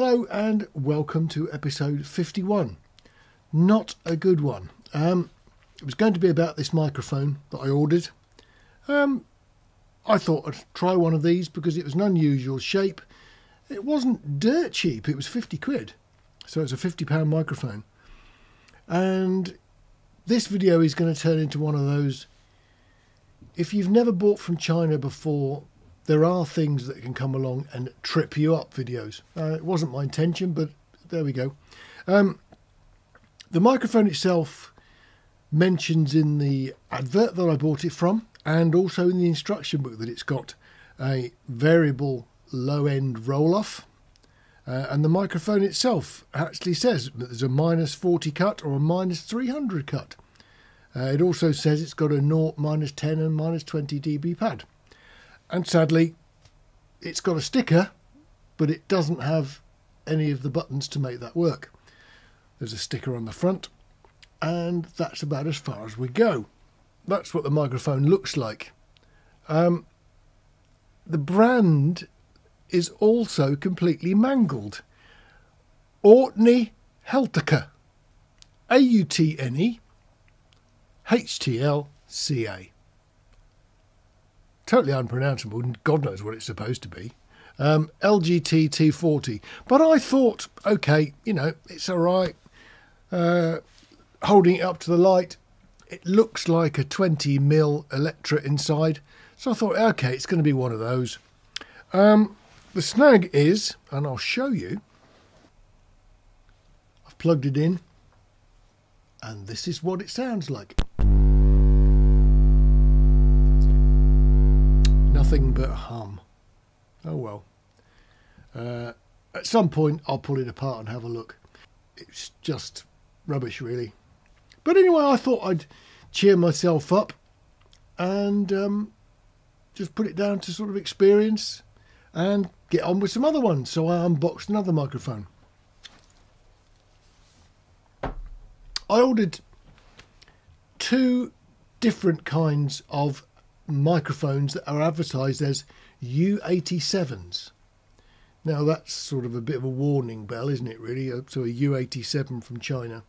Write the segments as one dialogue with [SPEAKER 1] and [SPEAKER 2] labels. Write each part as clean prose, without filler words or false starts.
[SPEAKER 1] Hello and welcome to episode 51. Not a good one. It was going to be about this microphone that I ordered. I thought I'd try one of these because it was an unusual shape. It wasn't dirt cheap, it was 50 quid. So it's a £50 microphone. And this video is going to turn into one of those, if you've never bought from China before, there are things that can come along and trip you up videos. It wasn't my intention, but there we go. The microphone itself mentions in the advert that I bought it from, and also in the instruction book, that it's got a variable low-end roll-off. And the microphone itself actually says that there's a -40 cut or a -300 cut. It also says it's got a 0, -10 and -20 dB pad. And sadly, it's got a sticker, but it doesn't have any of the buttons to make that work. There's a sticker on the front, and that's about as far as we go. That's what the microphone looks like. The brand is also completely mangled. Ortney Helteka. AUTNE HTLCA. Totally unpronounceable, and God knows what it's supposed to be. LGT T40. But I thought, okay, you know, it's all right. Holding it up to the light, it looks like a 20mm Electra inside. So I thought, okay, it's going to be one of those. The snag is, and I'll show you, I've plugged it in, and this is what it sounds like. Nothing but hum. Oh well. At some point I'll pull it apart and have a look. It's just rubbish, really. But anyway, I thought I'd cheer myself up and just put it down to sort of experience and get on with some other ones. So I unboxed another microphone. I ordered 2 different kinds of microphones that are advertised as U87s. Now that's sort of a bit of a warning bell, isn't it, really? So a U87 from China.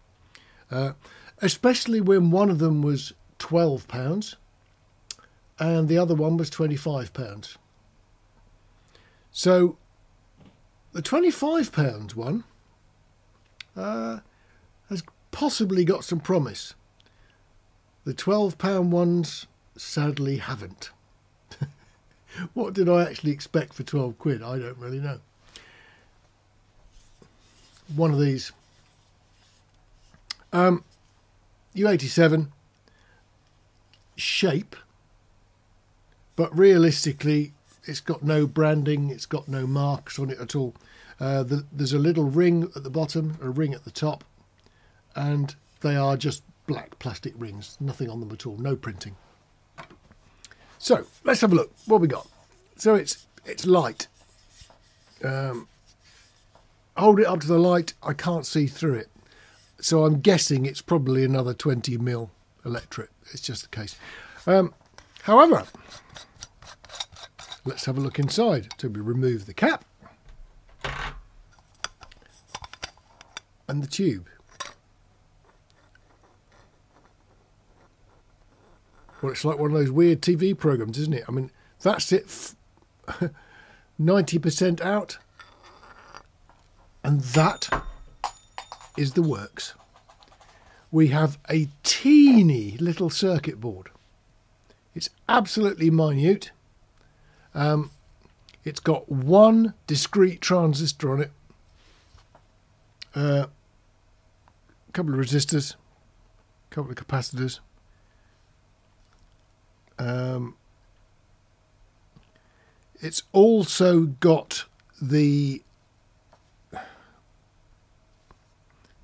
[SPEAKER 1] Especially when one of them was £12 and the other one was £25. So the £25 one has possibly got some promise. The £12 ones sadly haven't. What did I actually expect for 12 quid? I don't really know. One of these. U87 shape, but realistically it's got no branding, it's got no marks on it at all. There's a little ring at the bottom, a ring at the top, and they are just black plastic rings, nothing on them at all, no printing. So let's have a look. What we got? So it's light. Hold it up to the light. I can't see through it. So I'm guessing it's probably another 20mm Electra. It's just the case. However, let's have a look inside. So we remove the cap and the tube. Well, it's like one of those weird TV programs, isn't it? I mean, that's it, 90% out, and that is the works. We have a teeny little circuit board. It's absolutely minute. It's got one discrete transistor on it, a couple of resistors, a couple of capacitors. It's also got the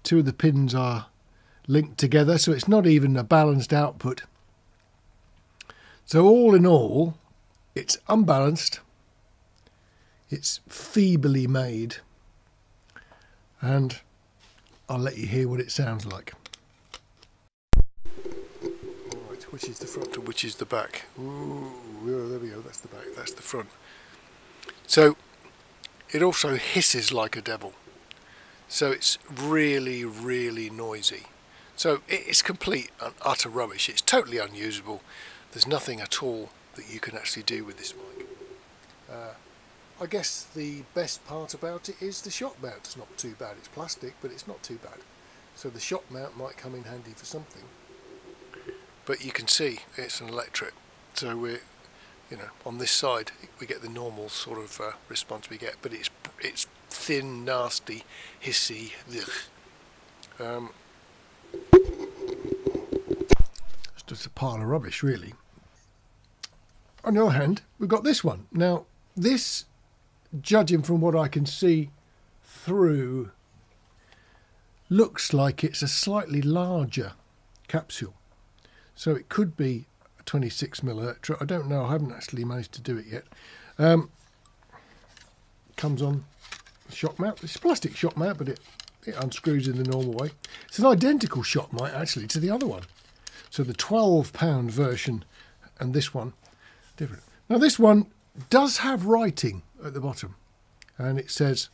[SPEAKER 1] 2 of the pins are linked together, so it's not even a balanced output. So all in all, it's unbalanced, it's feebly made, and I'll let you hear what it sounds like. Which is the front and which is the back? Ooh, there we go, that's the back, that's the front. So it also hisses like a devil. So it's really, really noisy. So it's complete and utter rubbish. It's totally unusable. There's nothing at all that you can actually do with this mic. I guess the best part about it is the shock mount. It's not too bad. It's plastic, but it's not too bad. So the shock mount might come in handy for something. But you can see it's an electric. So we're, you know, on this side we get the normal sort of response we get, but it's thin, nasty, hissy. It's just a pile of rubbish, really. On the other hand, we've got this one. Now, this, judging from what I can see through, looks like it's a slightly larger capsule. So it could be a 26mm electro. I don't know. I haven't actually managed to do it yet. Comes on the shock mount. It's a plastic shock mount, but it unscrews in the normal way. It's an identical shock mount, actually, to the other one. So the £12 version and this one, different. Now, this one does have writing at the bottom, and it says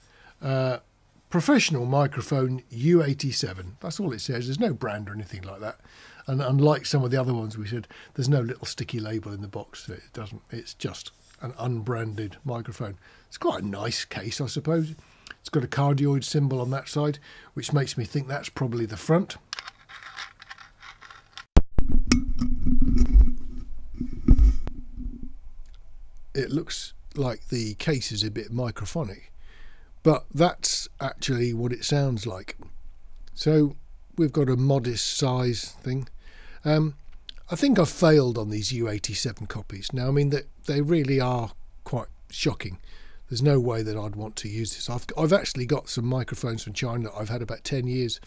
[SPEAKER 1] professional microphone U87. That's all it says. There's no brand or anything like that. And unlike some of the other ones we said, there's no little sticky label in the box. It doesn't. It's just an unbranded microphone. It's quite a nice case, I suppose. It's got a cardioid symbol on that side, which makes me think that's probably the front. It looks like the case is a bit microphonic, but that's actually what it sounds like. So we've got a modest size thing. I think I've failed on these U87 copies. Now, I mean, they really are quite shocking. There's no way that I'd want to use this. I've actually got some microphones from China that I've had about 10 years,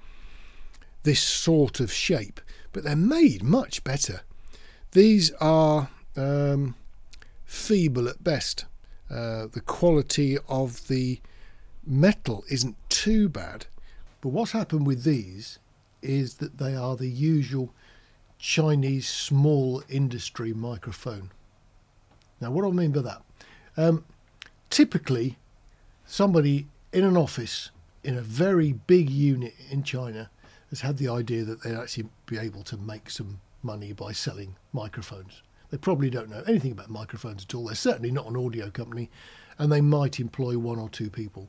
[SPEAKER 1] this sort of shape, but they're made much better. These are feeble at best. The quality of the metal isn't too bad, but what's happened with these is that they are the usual Chinese small industry microphone. Now, what do I mean by that? Typically, somebody in an office in a very big unit in China has had the idea that they'd actually be able to make some money by selling microphones. They probably don't know anything about microphones at all. They're certainly not an audio company, and they might employ 1 or 2 people.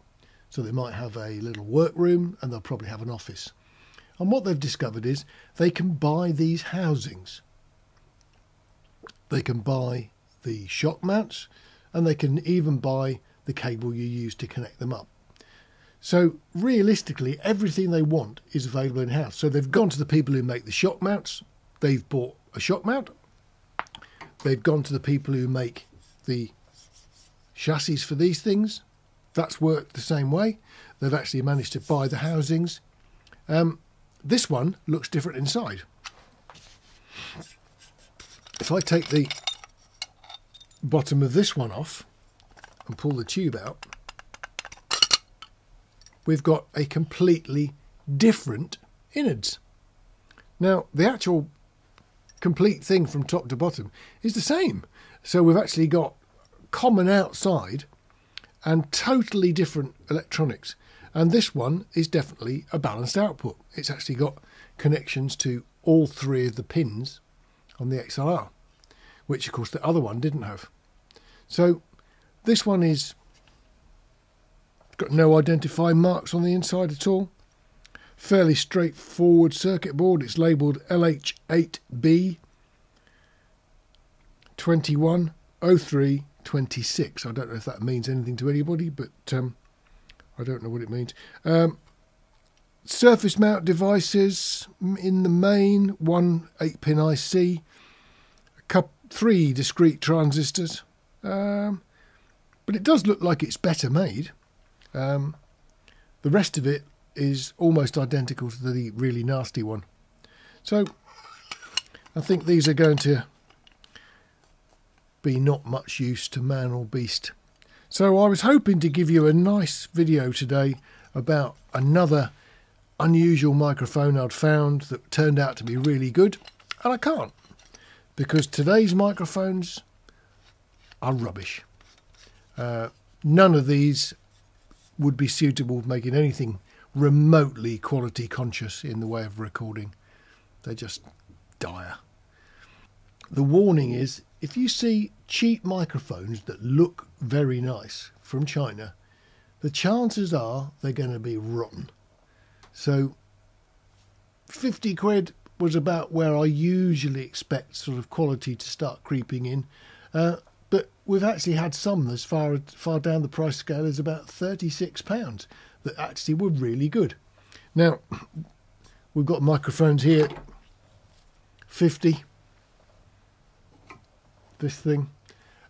[SPEAKER 1] So they might have a little workroom, and they'll probably have an office. And what they've discovered is they can buy these housings. They can buy the shock mounts, and they can even buy the cable you use to connect them up. So realistically, everything they want is available in-house. So they've gone to the people who make the shock mounts. They've bought a shock mount. They've gone to the people who make the chassis for these things. That's worked the same way. They've actually managed to buy the housings. This one looks different inside. If I take the bottom of this one off and pull the tube out, we've got a completely different innards. Now, the actual complete thing from top to bottom is the same. So we've actually got common outside and totally different electronics. And this one is definitely a balanced output. It's actually got connections to all 3 of the pins on the XLR, which of course the other one didn't have. So this one is got no identifying marks on the inside at all. Fairly straightforward circuit board. It's labelled LH8B 210326. I don't know if that means anything to anybody, but I don't know what it means. Surface mount devices in the main, 1 8-pin IC, 3 discrete transistors, but it does look like it's better made. The rest of it is almost identical to the really nasty one. So I think these are going to be not much use to man or beast. So I was hoping to give you a nice video today about another unusual microphone I'd found that turned out to be really good, and I can't, because today's microphones are rubbish. None of these would be suitable for making anything remotely quality conscious in the way of recording. They're just dire. The warning is, if you see cheap microphones that look very nice from China, the chances are they're going to be rotten. So 50 quid was about where I usually expect sort of quality to start creeping in. But we've actually had some as far down the price scale as about £36 that actually were really good. Now, we've got microphones here, 50, this thing.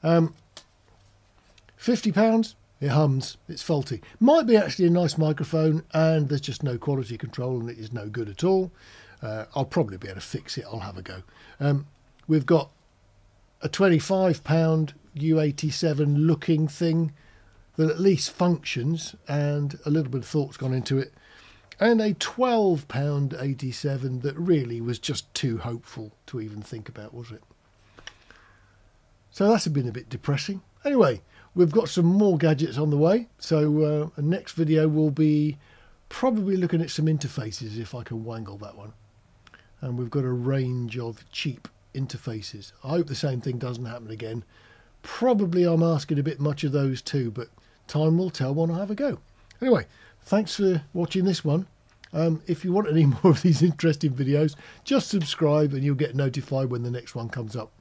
[SPEAKER 1] £50, it hums, it's faulty. Might be actually a nice microphone and there's just no quality control and it is no good at all. I'll probably be able to fix it, I'll have a go. We've got a £25 U87 looking thing that at least functions and a little bit of thought's gone into it, and a £12 87 that really was just too hopeful to even think about, was it? So that's been a bit depressing. Anyway, we've got some more gadgets on the way, so the next video will be probably looking at some interfaces if I can wangle that one. And we've got a range of cheap interfaces. I hope the same thing doesn't happen again. Probably I'm asking a bit much of those too, but time will tell when I have a go. Anyway, thanks for watching this one. If you want any more of these interesting videos, just subscribe and you'll get notified when the next one comes up.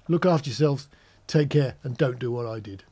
[SPEAKER 1] Look after yourselves, take care, and don't do what I did.